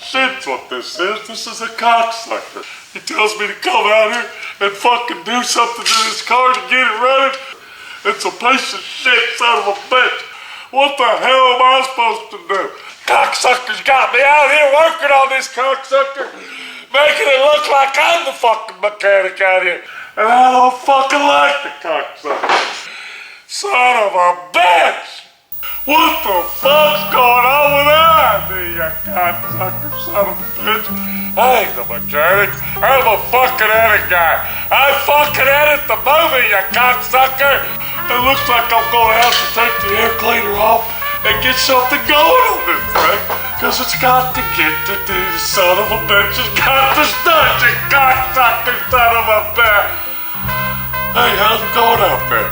shit's what this is. This is a cocksucker. He tells me to come out here and fucking do something to this car to get it running. It's a piece of shit son of a bitch. What the hell am I supposed to do? Cocksucker's got me out here working on this cocksucker, making it look like I'm the fucking mechanic out here. And I don't fucking like the cocksucker. Son of a bitch! What the fuck's going on with that, you cocksucker son of a bitch? I ain't the mechanic. I'm a fucking edit guy. I fucking edit the movie, you cocksucker. It looks like I'm gonna have to take the air cleaner off and get something going on this thing. Cause it's got to get to do the son of a bitch. It's got to start, you cocksucker son of a bitch. Hey, how's it going out there?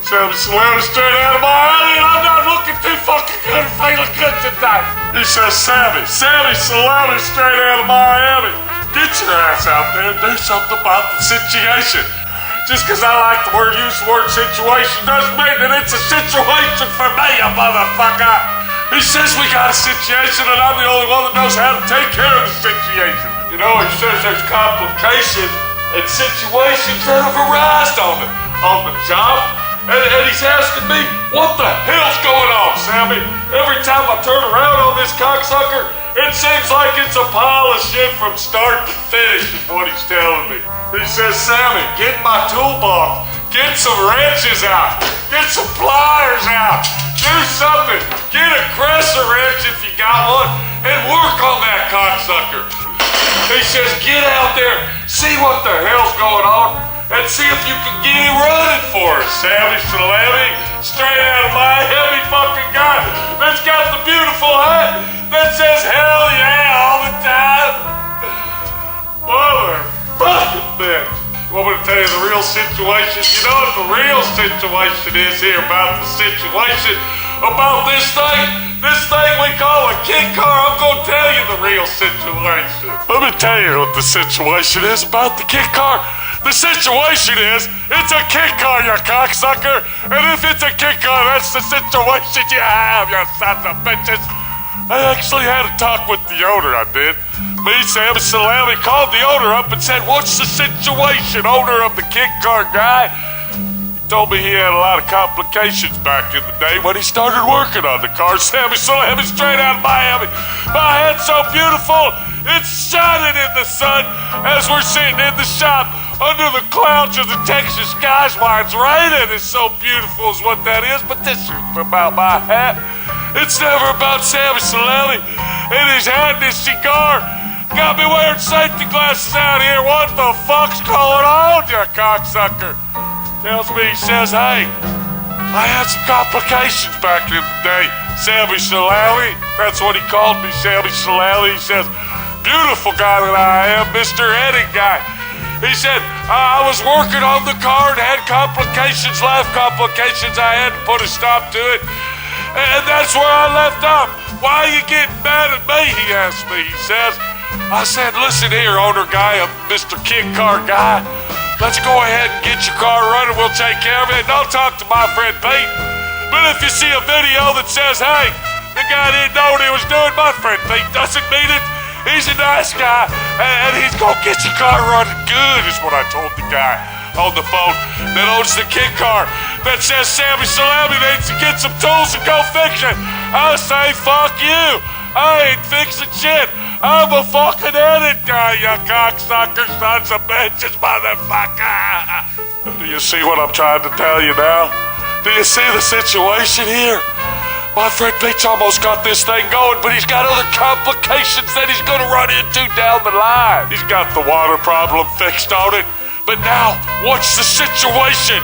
Sammy Salami straight out of Miami, and I'm not looking too fucking good and feeling good tonight. He says, Sammy Salami straight out of Miami. Get your ass out there and do something about the situation. Just cause I like use the word situation doesn't mean that it's a situation for me, you motherfucker. He says we got a situation and I'm the only one that knows how to take care of the situation. You know, he says there's complications and situations that have arisen on the job. And he's asking me, what the hell's going on, Sammy? Every time I turn around on this cocksucker, it seems like it's a pile of shit from start to finish is what he's telling me. He says, Sammy, get my toolbox, get some wrenches out, get some pliers out, do something, get a crescent wrench if you got one, and work on that cocksucker. He says, get out there, see what the hell's going on, and see if you can get him running for us, Sammy Salami, straight out of my heavy fucking guy that's got the beautiful hat that says hell yeah all the time. Motherfucking bitch. Want me to tell you the real situation? You know what the real situation is here about the situation, about this thing we call a kid car? I'm gonna tell you the real situation. Let me tell you what the situation is about the kid car. The situation is, it's a kid car, you cocksucker. And if it's a kid car, that's the situation you have, you sons of bitches. I actually had a talk with the owner, I did. Me, Sammy Salami, called the owner up and said, what's the situation, owner of the kid car guy? He told me he had a lot of complications back in the day when he started working on the car. Sammy Salami, straight out of Miami. My head's so beautiful, it's shining in the sun as we're sitting in the shop. Under the clouds of the Texas skies while it's raining. It's so beautiful is what that is, but this is about my hat. It's never about Sammy Salami and his hat and his cigar. Got me wearing safety glasses out here. What the fuck's going on, you cocksucker? Tells me, he says, hey, I had some complications back in the day. Sammy Salami, that's what he called me, Sammy Salami. He says, beautiful guy that I am, Mr. Eddie guy. He said, I was working on the car and had complications, life complications. I had to put a stop to it. And that's where I left off. Why are you getting mad at me, he asked me. He says, I said, listen here, owner guy, Mr. Kid Car guy. Let's go ahead and get your car running. We'll take care of it. And I'll talk to my friend Pete. But if you see a video that says, hey, the guy didn't know what he was doing, my friend Pete doesn't mean it. He's a nice guy, and he's gonna get your car running good, is what I told the guy on the phone that owns the kid car that says Sammy Salami needs to get some tools and go fix it. I say, fuck you. I ain't fixing shit. I'm a fucking edit guy, you cocksucker sons of bitches, motherfucker. Do you see what I'm trying to tell you now? Do you see the situation here? My friend Pete's almost got this thing going, but he's got other complications that he's gonna run into down the line. He's got the water problem fixed on it, but now, what's the situation?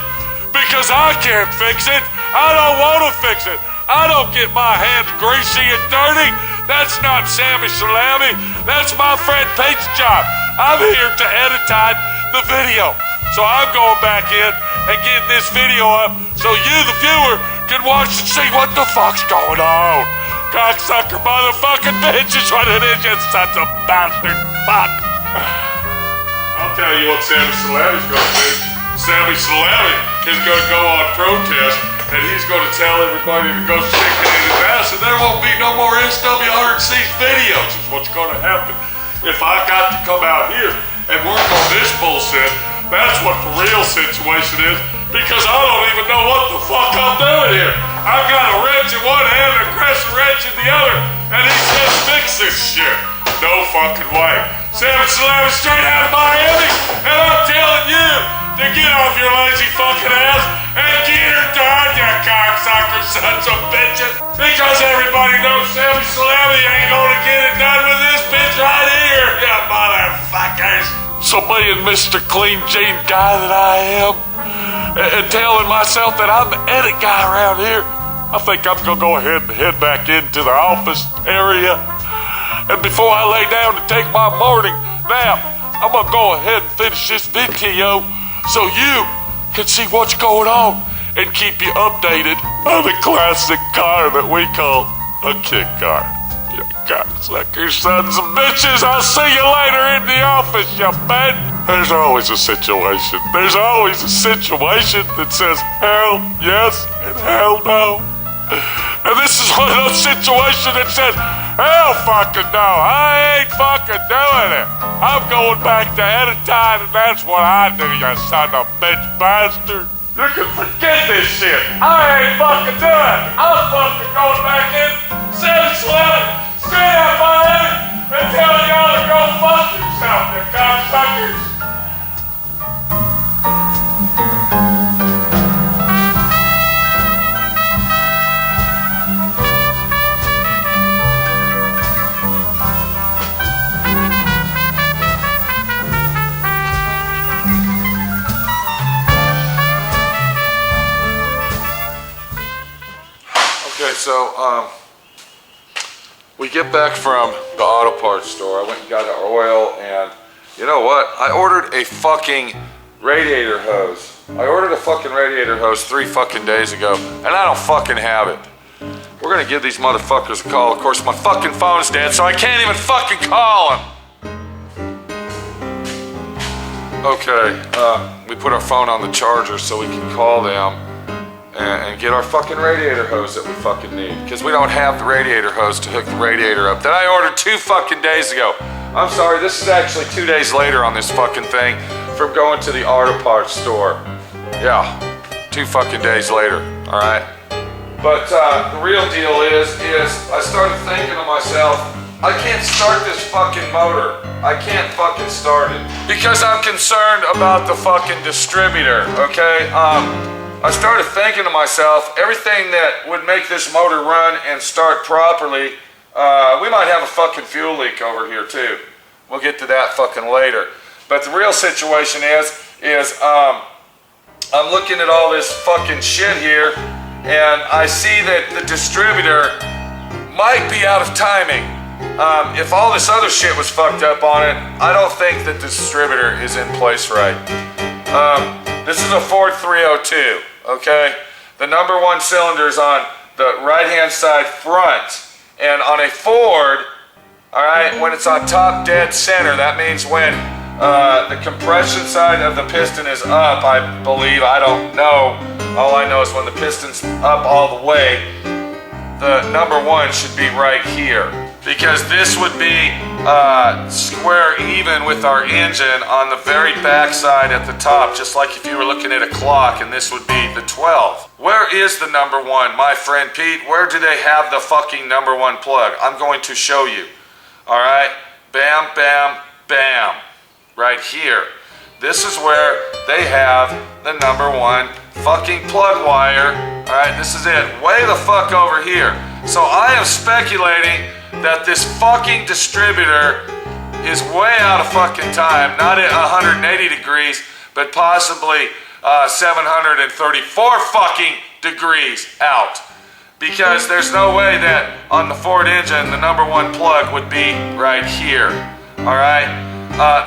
Because I can't fix it. I don't wanna fix it. I don't get my hands greasy and dirty. That's not Sammy Salami. That's my friend Pete's job. I'm here to edit the video. So I'm going back in and getting this video up so you, the viewer, can watch and see what the fuck's going on. Cocksucker motherfucking bitch is what it is, you sons of bastard. Fuck. I'll tell you what Sammy Salami's gonna do. Sammy Salami is gonna go on protest and he's going to tell everybody to go stick it in his ass, and there won't be no more SW100C videos, is what's going to happen. If I got to come out here and work on this bullshit, that's what the real situation is, because I don't even know what the fuck I'm doing here. I've got a wrench in one hand and a crescent wrench in the other, and he says fix this shit. No fucking way. 7-11 straight out of Miami, and I'm telling you to get off your lazy fucking ass and get her done, you cocksucker sons of bitches. Because everybody knows 7-11 ain't gonna get it done with this bitch right here, you motherfuckers. So being Mr. Clean Jean guy that I am, and telling myself that I'm the edit guy around here, I think I'm gonna go ahead and head back into the office area. And before I lay down to take my morning nap, I'm gonna go ahead and finish this video so you can see what's going on and keep you updated on the classic car that we call a kid car. You cocksuckers, sons of bitches, I'll see you later in the office, you bet. There's always a situation. There's always a situation that says hell yes and hell no. And this is one of those situations that says, hell fucking no, I ain't fucking doing it. I'm going back to Editine, and that's what I do, you son of a bitch bastard. You can forget this shit. I ain't fucking doing it. I'm fucking going back in 7-11 straight out my head and telling y'all to go fuck yourself, you cocksuckers. Okay, so we get back from the auto parts store. I went and got the oil, and you know what? I ordered a fucking radiator hose. I ordered a fucking radiator hose 3 fucking days ago, and I don't fucking have it. We're gonna give these motherfuckers a call. Of course, my fucking phone's dead, so I can't even fucking call them. Okay, we put our phone on the charger so we can call them and get our fucking radiator hose that we fucking need, because we don't have the radiator hose to hook the radiator up that I ordered 2 fucking days ago. I'm sorry, this is actually 2 days later on this fucking thing from going to the auto parts store. Yeah, 2 fucking days later, all right? But the real deal is I started thinking to myself, I can't start this fucking motor. I can't fucking start it because I'm concerned about the fucking distributor, okay? I started thinking to myself, everything that would make this motor run and start properly, we might have a fucking fuel leak over here too. We'll get to that fucking later. But the real situation is I'm looking at all this fucking shit here, and I see that the distributor might be out of timing. If all this other shit was fucked up on it, I don't think that the distributor is in place right. This is a Ford 302, okay? The number 1 cylinder is on the right-hand side front. And on a Ford, all right, when it's on top dead center, that means when the compression side of the piston is up, I believe, I don't know. All I know is when the piston's up all the way, the number 1 should be right here. Because this would be square even with our engine on the very back side at the top, just like if you were looking at a clock, and this would be the 12. Where is the number 1, my friend Pete? Where do they have the fucking number 1 plug? I'm going to show you. All right, bam, bam, bam, right here. This is where they have the number 1 fucking plug wire. All right, this is it, way the fuck over here. So I am speculating that this fucking distributor is way out of fucking time, not at 180 degrees, but possibly 734 fucking degrees out. Because there's no way that on the Ford engine, the number 1 plug would be right here, all right?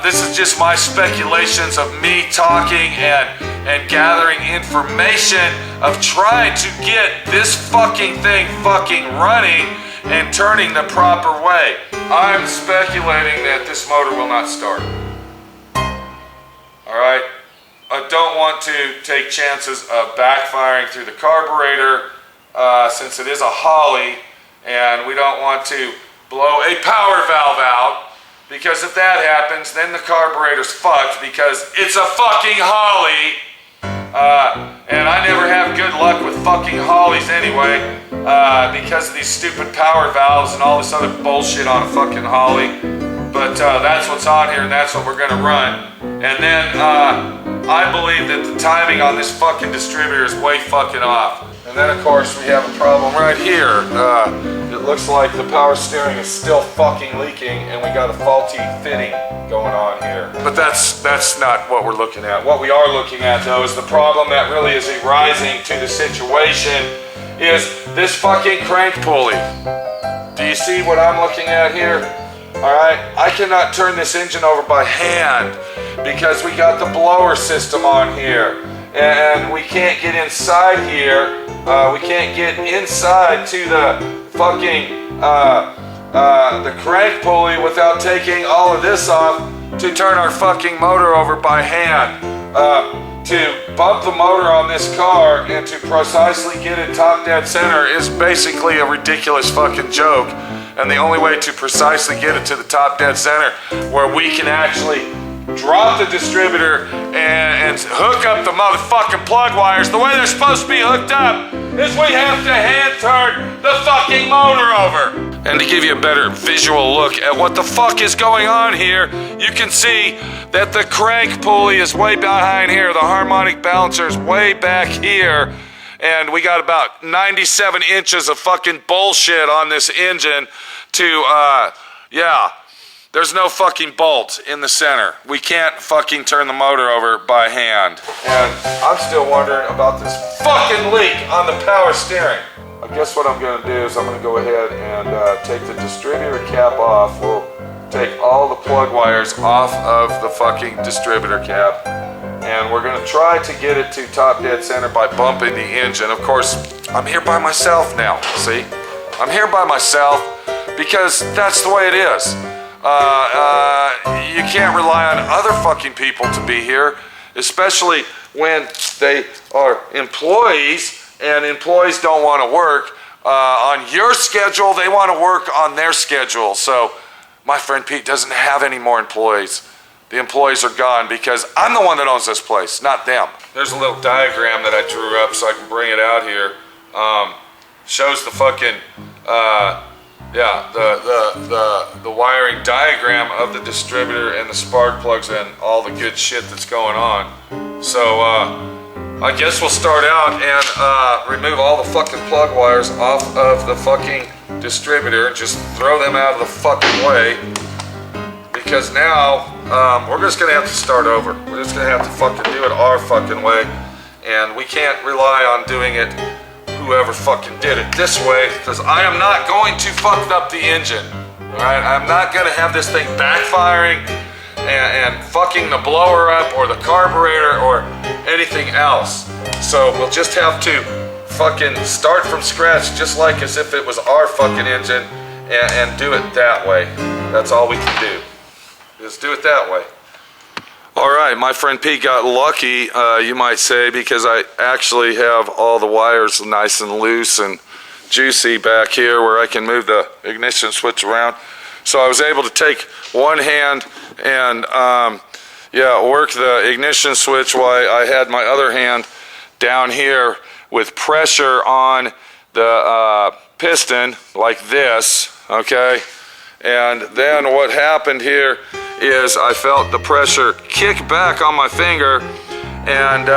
This is just my speculations of me talking and gathering information of trying to get this fucking thing fucking running and turning the proper way. I'm speculating that this motor will not start. All right? I don't want to take chances of backfiring through the carburetor since it is a Holly, and we don't want to blow a power valve out, because if that happens, then the carburetor's fucked because it's a fucking Holly. And I never have good luck with fucking Hollies anyway, because of these stupid power valves and all this other bullshit on a fucking Holly. But that's what's on here, and that's what we're gonna run. And then I believe that the timing on this fucking distributor is way fucking off. And then of course we have a problem right here. It looks like the power steering is still fucking leaking, and we got a faulty fitting going on here. But that's not what we're looking at. What we are looking at though is the problem that really is arising to the situation is this fucking crank pulley. Do you see what I'm looking at here? Alright, I cannot turn this engine over by hand because we got the blower system on here. And we can't get inside here. We can't get inside to the fucking the crank pulley without taking all of this off to turn our fucking motor over by hand. To bump the motor on this car and to precisely get it top dead center is basically a ridiculous fucking joke. And the only way to precisely get it to the top dead center where we can actually drop the distributor and hook up the motherfucking plug wires the way they're supposed to be hooked up is we have to hand turn the fucking motor over. And to give you a better visual look at what the fuck is going on here, you can see that the crank pulley is way behind here, the harmonic balancer is way back here, and we got about 97 inches of fucking bullshit on this engine to, there's no fucking bolt in the center. We can't fucking turn the motor over by hand. And I'm still wondering about this fucking leak on the power steering. I guess what I'm gonna do is I'm gonna go ahead and take the distributor cap off. We'll take all the plug wires off of the fucking distributor cap. And we're gonna try to get it to top dead center by bumping the engine. Of course, I'm here by myself now, see? I'm here by myself because that's the way it is. You can't rely on other fucking people to be here, especially when they are employees and employees don't want to work on your schedule. They want to work on their schedule. So my friend Pete doesn't have any more employees. The employees are gone because I'm the one that owns this place, not them. There's a little diagram that I drew up so I can bring it out here. Shows the fucking the wiring diagram of the distributor and the spark plugs and all the good shit that's going on. So I guess we'll start out and remove all the fucking plug wires off of the fucking distributor and just throw them out of the fucking way, because now we're just gonna have to start over. We're just gonna have to fucking do it our fucking way, and we can't rely on doing it whoever fucking did it this way, because I am not going to fuck up the engine. Alright, I'm not gonna have this thing backfiring and fucking the blower up or the carburetor or anything else. So we'll just have to fucking start from scratch, just like as if it was our fucking engine, and do it that way. That's all we can do, is do it that way. Alright, my friend Pete got lucky, you might say, because I actually have all the wires nice and loose and juicy back here where I can move the ignition switch around. So I was able to take one hand and work the ignition switch while I had my other hand down here with pressure on the piston like this, okay? And then what happened here is I felt the pressure kick back on my finger, and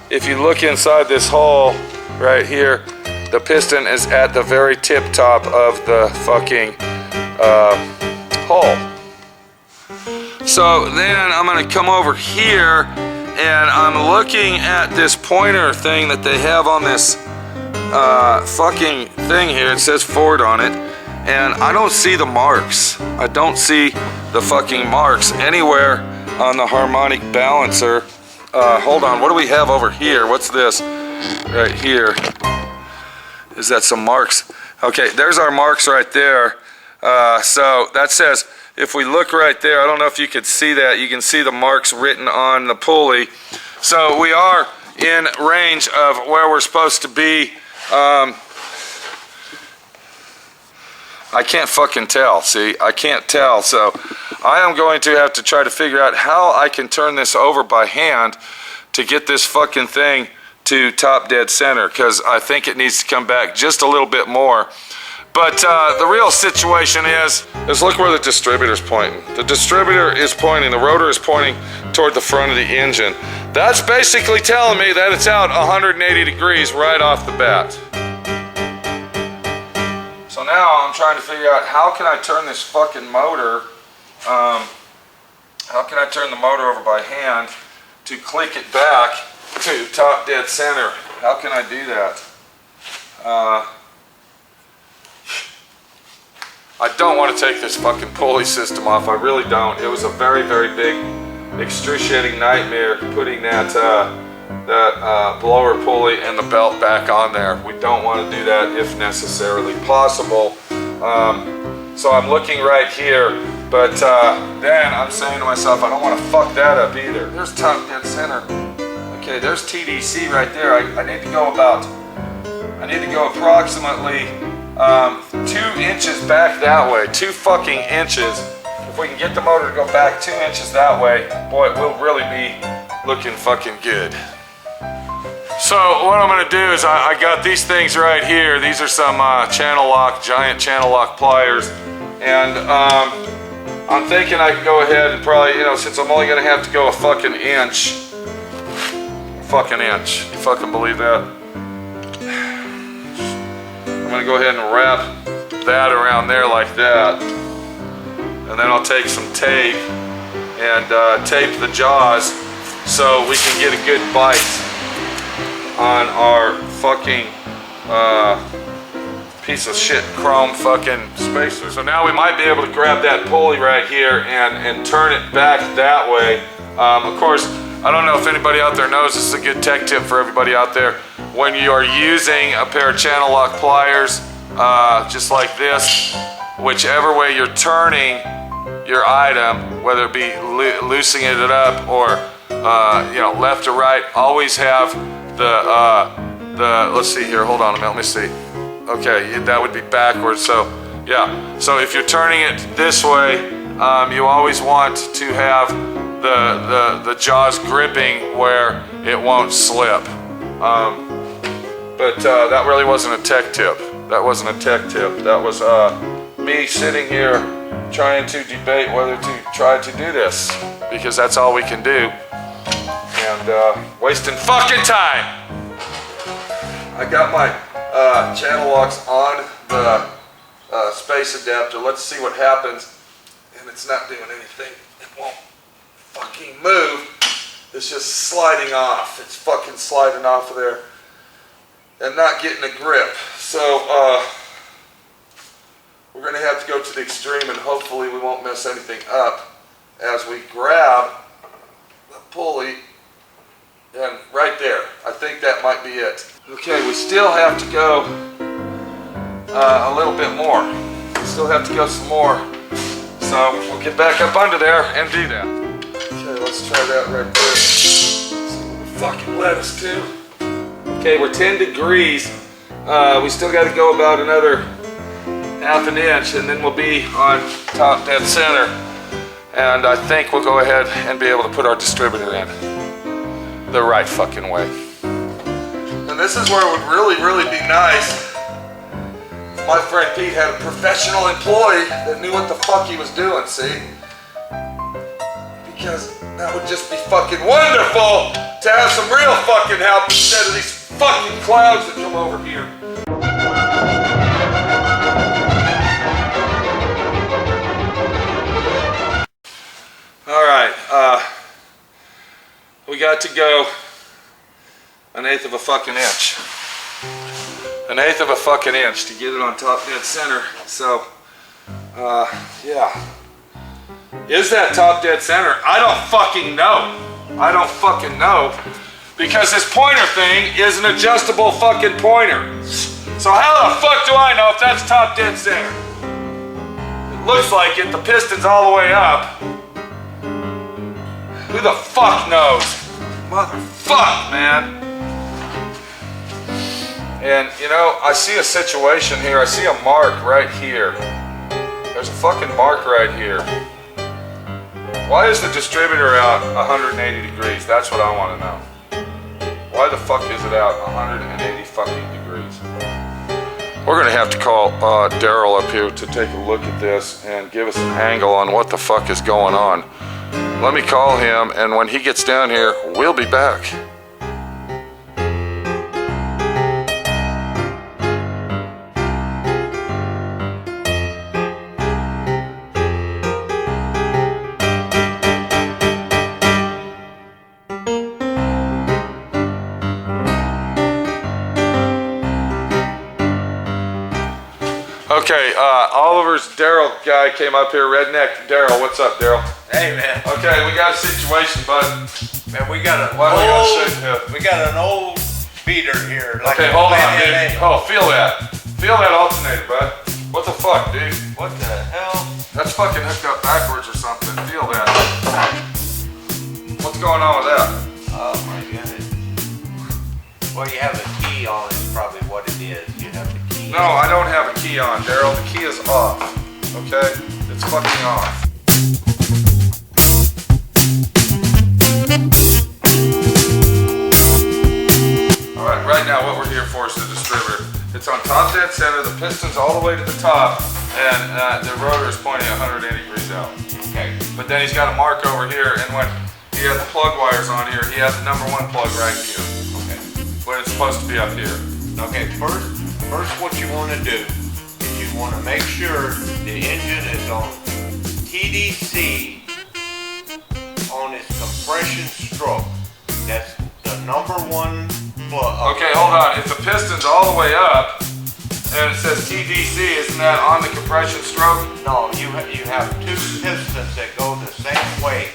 if you look inside this hole right here, the piston is at the very tip top of the fucking hole. So then I'm gonna come over here and I'm looking at this pointer thing that they have on this fucking thing here. It says Ford on it, and I don't see the marks. I don't see the fucking marks anywhere on the harmonic balancer. Hold on, what do we have over here? What's this right here? Is that some marks? Okay, there's our marks right there. So that says if we look right there, I don't know if you could see that. You can see the marks written on the pulley. So we are in range of where we're supposed to be. I can't fucking tell, see? I can't tell, so I am going to have to try to figure out how I can turn this over by hand to get this fucking thing to top dead center, because I think it needs to come back just a little bit more. But the real situation is look where the distributor's pointing. The distributor is pointing, the rotor is pointing toward the front of the engine. That's basically telling me that it's out 180 degrees right off the bat. So now I'm trying to figure out how can I turn this fucking motor, how can I turn the motor over by hand to click it back to top dead center? How can I do that? I don't want to take this fucking pulley system off. I really don't. It was a very, very big, excruciating nightmare putting that blower pulley and the belt back on there. We don't want to do that if necessarily possible. So I'm looking right here, but then I'm saying to myself, I don't want to fuck that up either. There's top dead center. Okay, there's TDC right there. I need to go approximately 2 inches back that way. 2 fucking inches. If we can get the motor to go back 2 inches that way, boy, it will really be looking fucking good. So what I'm gonna do is I got these things right here. These are some giant channel lock pliers, and I'm thinking I can go ahead and probably, since I'm only gonna have to go a fucking inch. You fucking believe that? I'm gonna go ahead and wrap that around there like that, and then I'll take some tape and tape the jaws so we can get a good bite on our fucking piece of shit chrome fucking spacer. So now we might be able to grab that pulley right here and turn it back that way. Of course, I don't know if anybody out there knows, this is a good tech tip for everybody out there. When you are using a pair of channel lock pliers, just like this, whichever way you're turning your item, whether it be loosening it up or left to right, always have the let's see here, hold on a minute, let me see. Okay, that would be backwards, so yeah. So if you're turning it this way, you always want to have the jaws gripping where it won't slip. But that really wasn't a tech tip. That wasn't a tech tip. That was me sitting here trying to debate whether to try to do this, because that's all we can do. And wasting fucking time. I got my channel locks on the space adapter. Let's see what happens. And it's not doing anything. It won't fucking move. It's just sliding off. It's fucking sliding off of there and not getting a grip. So we're gonna have to go to the extreme, and hopefully we won't mess anything up as we grab the pulley. And right there, I think that might be it. Okay, we still have to go a little bit more. We still have to go some more. So we'll get back up under there and do that. Okay, let's try that right there. See what the fucking led us to. Okay, we're 10 degrees. We still got to go about another ½ an inch, and then we'll be on top dead center. And I think we'll go ahead and be able to put our distributor in the right fucking way. And this is where it would really, really be nice if my friend Pete had a professional employee that knew what the fuck he was doing, see? Because that would just be fucking wonderful to have some real fucking help instead of these fucking clouds that come over here. Alright, we got to go 1/8 of a fucking inch. 1/8 of a fucking inch to get it on top dead center. So, yeah. Is that top dead center? I don't fucking know. I don't fucking know. Because this pointer thing is an adjustable fucking pointer. So how the fuck do I know if that's top dead center? It Looks like it. The piston's all the way up. Who the fuck knows? Motherfuck, man. And you know, I see a situation here. I see a mark right here. There's a fucking mark right here. Why is the distributor out 180 degrees? That's what I want to know. Why the fuck is it out 180 fucking degrees? We're gonna have to call Daryl up here to take a look at this and give us an angle on what the fuck is going on. Let me call him, and when he gets down here, we'll be back. Okay, Oliver's Daryl guy came up here, redneck Daryl. What's up, Daryl? Hey, man. Okay, we got a situation, bud. Man, we got an old beater here. Like okay, hold on, dude. Oh, feel that. Feel that alternator, bud. What the fuck, dude? What the hell? That's fucking hooked up backwards or something. Feel that. What's going on with that? Oh, my goodness. Well, you have a key on is probably what it is. You have the key. No, I don't have a key on, Daryl. The key is off. Okay? It's fucking off. Alright, right now what we're here for is the distributor. It's on top dead center, the piston's all the way to the top, and the rotor is pointing 180 degrees out. Okay. But then he's got a mark over here, and when he has the plug wires on here, he has the number 1 plug right here. Okay. When it's supposed to be up here. Okay, first what you want to do is you want to make sure the engine is on TDC on its compression stroke. That's the number 1 plug. Okay, hold on. If the piston's all the way up and it says TDC, isn't that on the compression stroke? No, you have 2 pistons that go the same way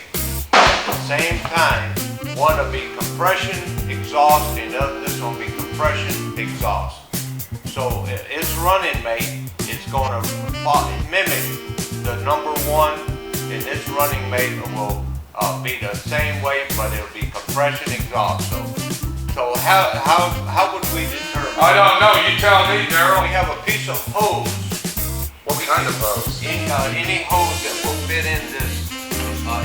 at the same time. One will be compression exhaust, and this one will be compression exhaust. So its running mate is going to mimic the number 1, and its running mate will be the same way, but it'll be compression exhaust. So how would we determine? I don't know. You tell me, Daryl. We have a piece of hose. What kind of hose? Any hose that will fit in this.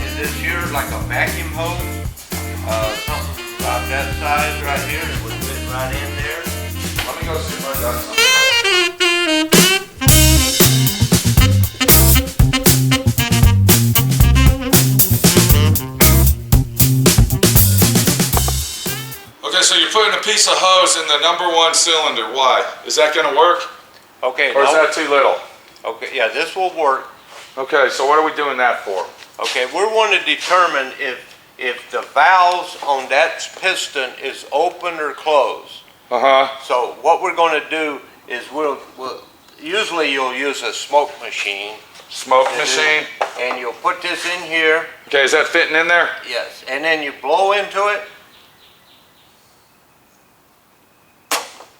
Is this here like a vacuum hose? Something about that size right here. It would fit right in there. Let me go see if I got something. Okay, so you're putting a piece of hose in the number 1 cylinder. Why? Is that going to work? Okay. Or is that too little? Okay, yeah, this will work. Okay, so what are we doing that for? Okay, we're going to determine if the valves on that piston is open or closed. Uh-huh. So what we're going to do is we'll usually you'll use a smoke machine. Smoke machine? And you'll put this in here. Okay, is that fitting in there? Yes, and then you blow into it.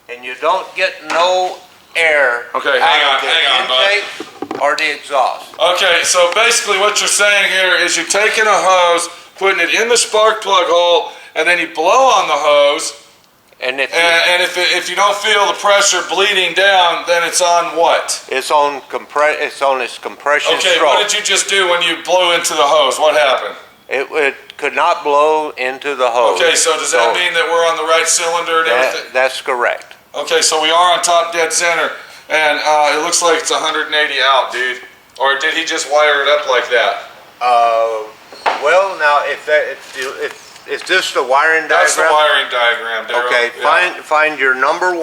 And you don't get no air okay, out of the hang on, intake or the exhaust. Okay, so basically what you're saying here is you're taking a hose, putting it in the spark plug hole, and then you blow on the hose. And if you don't feel the pressure bleeding down, then it's on what? It's on its compression okay, stroke. what did you just do when you blew into the hose? What happened? It could not blow into the hose. Okay, so does that mean that we're on the right cylinder and everything? That's correct. Okay, so we are on top dead center, and it looks like it's 180 out, dude. Or did he just wire it up like that? Well, now is this the wiring diagram? That's the wiring diagram, Daryl. Okay, yeah. find your number 1.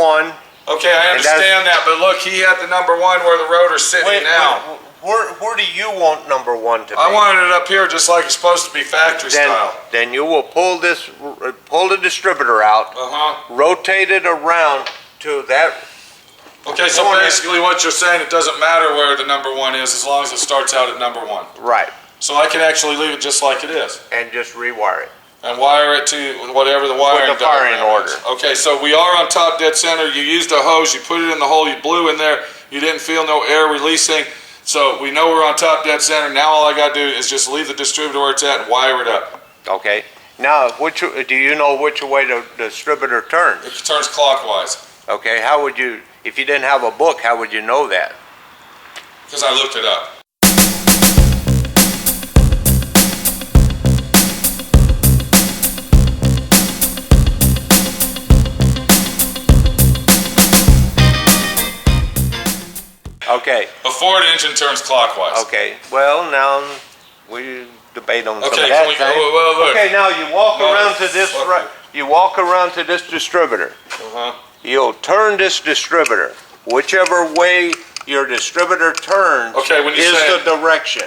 Okay, I understand that, but look, he had the number 1 where the rotor's sitting now. Where do you want number 1 to be? I wanted it up here just like it's supposed to be factory style. Then you will pull the distributor out, rotate it around to that. Okay, so basically what you're saying, it doesn't matter where the number 1 is as long as it starts out at number 1. Right. So I can actually leave it just like it is. And just rewire it. And wire it to whatever the wiring with the firing order. Is. Okay, so we are on top dead center. You used a hose, you put it in the hole, you blew in there, you didn't feel no air releasing. So we know we're on top dead center. Now all I got to do is just leave the distributor where it's at and wire it up. Okay. Now, do you know which way the distributor turns? It turns clockwise. Okay. How would you, if you didn't have a book, how would you know that? Because I looked it up. Okay. A Ford engine turns clockwise. Okay. Well, now we debate on some of Okay, that. well, look. Okay. Now you walk No, around to this. fuck You walk around to this distributor. Uh-huh. You'll turn this distributor. Whichever way your distributor turns Okay, when you is say- the direction.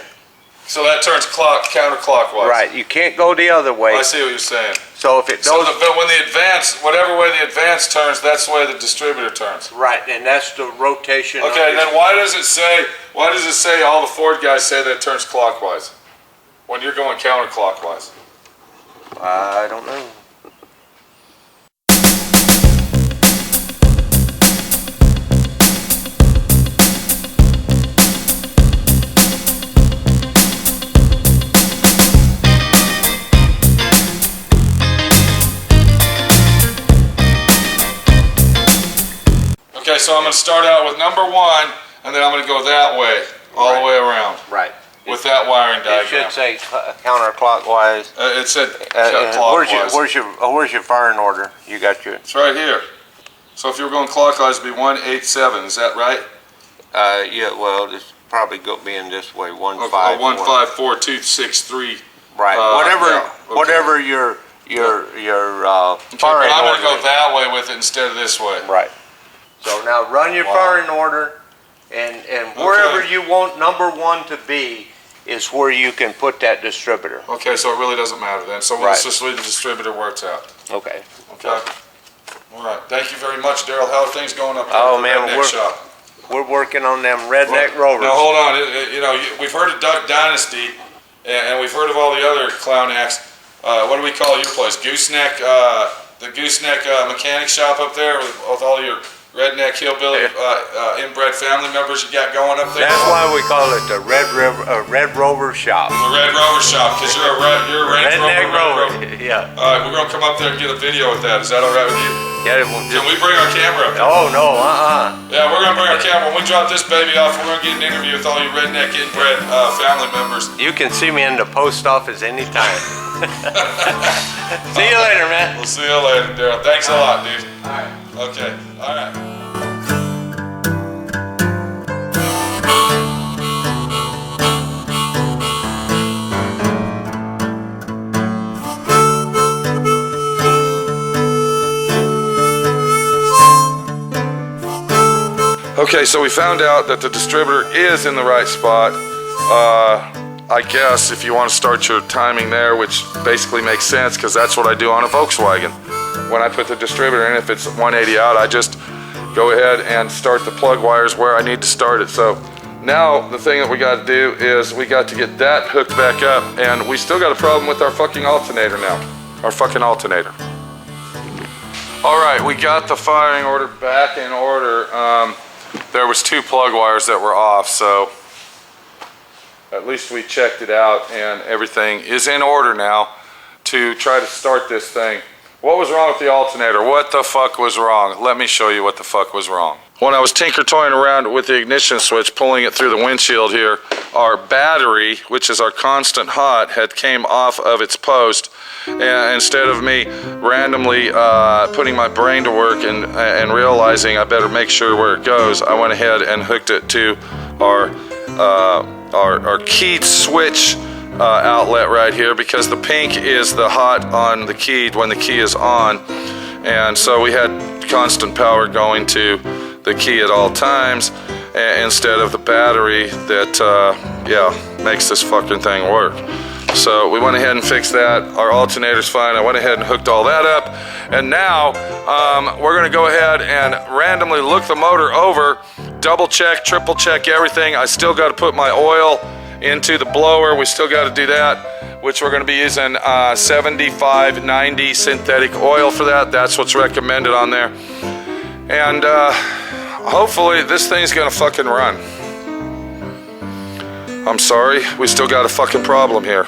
So that turns counterclockwise. Right. You can't go the other way. I see what you're saying. So if it So goes when the advance, whatever way the advance turns, that's the way the distributor turns. right, and that's the rotation. of Okay, your- then why does it say all the Ford guys say that it turns clockwise when you're going counterclockwise? I don't know. Okay, so I'm going to start out with number 1, and then I'm going to go that way, all the way around, Right. with that wiring It diagram. should say counterclockwise. It said Where's clockwise. where's your firing order? You got your. It's right here. So if you were going clockwise, it'd be 187. Is that right? Yeah. Well, it's probably being this way. 1 5 Oh, 1 5 4 2 6 3. Right. Yeah, okay. Whatever your Okay, firing but I'm going order. to go that way with it instead of this way. Right. So now run your firing order, and wherever Okay. you want number 1 to be is where you can put that distributor. Okay, so it really doesn't matter then. So Right. let's just leave the distributor where it's at. Okay. Okay. All right. Thank you very much, Daryl. How are things going up there Oh, at the man, Redneck shop? We're working on them redneck rovers. Now hold on. We've heard of Duck Dynasty, and we've heard of all the other clown acts. What do we call your place? Gooseneck, the Gooseneck mechanic shop up there with all your redneck hillbilly inbred family members you got going up there. That's why we call it the Red Rover Shop. The Red Rover shop, because you're a Range Redneck Rover. Rover. Yeah. All right, we're gonna come up there and get a video with that. Is that all right with you? Yeah. Can we bring our camera up there? Oh no. Yeah, we're gonna bring our camera. When we drop this baby off, we're gonna get an interview with all you redneck inbred family members. You can see me in the post office anytime. See you later, man. We'll see you later, Daryl. Thanks a lot, dude. All right. Okay. All right. Okay, so we found out that the distributor is in the right spot. I guess if you want to start your timing there, which basically makes sense because that's what I do on a Volkswagen. When I put the distributor in, if it's 180 out, I just go ahead and start the plug wires where I need to start it. So now the thing that we got to do is we got to get that hooked back up, and we still got a problem with our fucking alternator now. Our fucking alternator. All right, we got the firing order back in order. There was 2 plug wires that were off, so at least we checked it out and everything is in order now to try to start this thing. What was wrong with the alternator? What the fuck was wrong? Let me show you what the fuck was wrong. When I was toying around with the ignition switch, pulling it through the windshield here, our battery, which is our constant hot, had came off of its post. And instead of me randomly putting my brain to work and realizing I better make sure where it goes, I went ahead and hooked it to our keyed switch outlet right here, because the pink is the hot on the keyed when the key is on, and so we had constant power going to the key at all times instead of the battery that makes this fucking thing work. So we went ahead and fixed that. Our alternator's fine. I went ahead and hooked all that up, and now we're gonna go ahead and randomly look the motor over, double check, triple check everything. I still got to put my oil into the blower. We still got to do that, which we're going to be using 75-90 synthetic oil for that. That's what's recommended on there. And hopefully this thing's going to fucking run. I'm sorry, we still got a fucking problem here.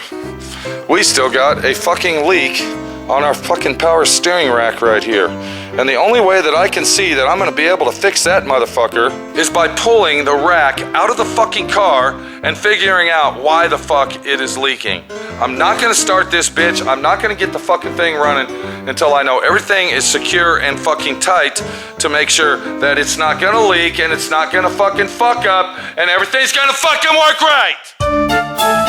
We still got a fucking leak on our fucking power steering rack right here. And the only way that I can see that I'm gonna be able to fix that motherfucker is by pulling the rack out of the fucking car and figuring out why the fuck it is leaking. I'm not gonna start this bitch. I'm not gonna get the fucking thing running until I know everything is secure and fucking tight to make sure that it's not gonna leak and it's not gonna fucking fuck up and everything's gonna fucking work right.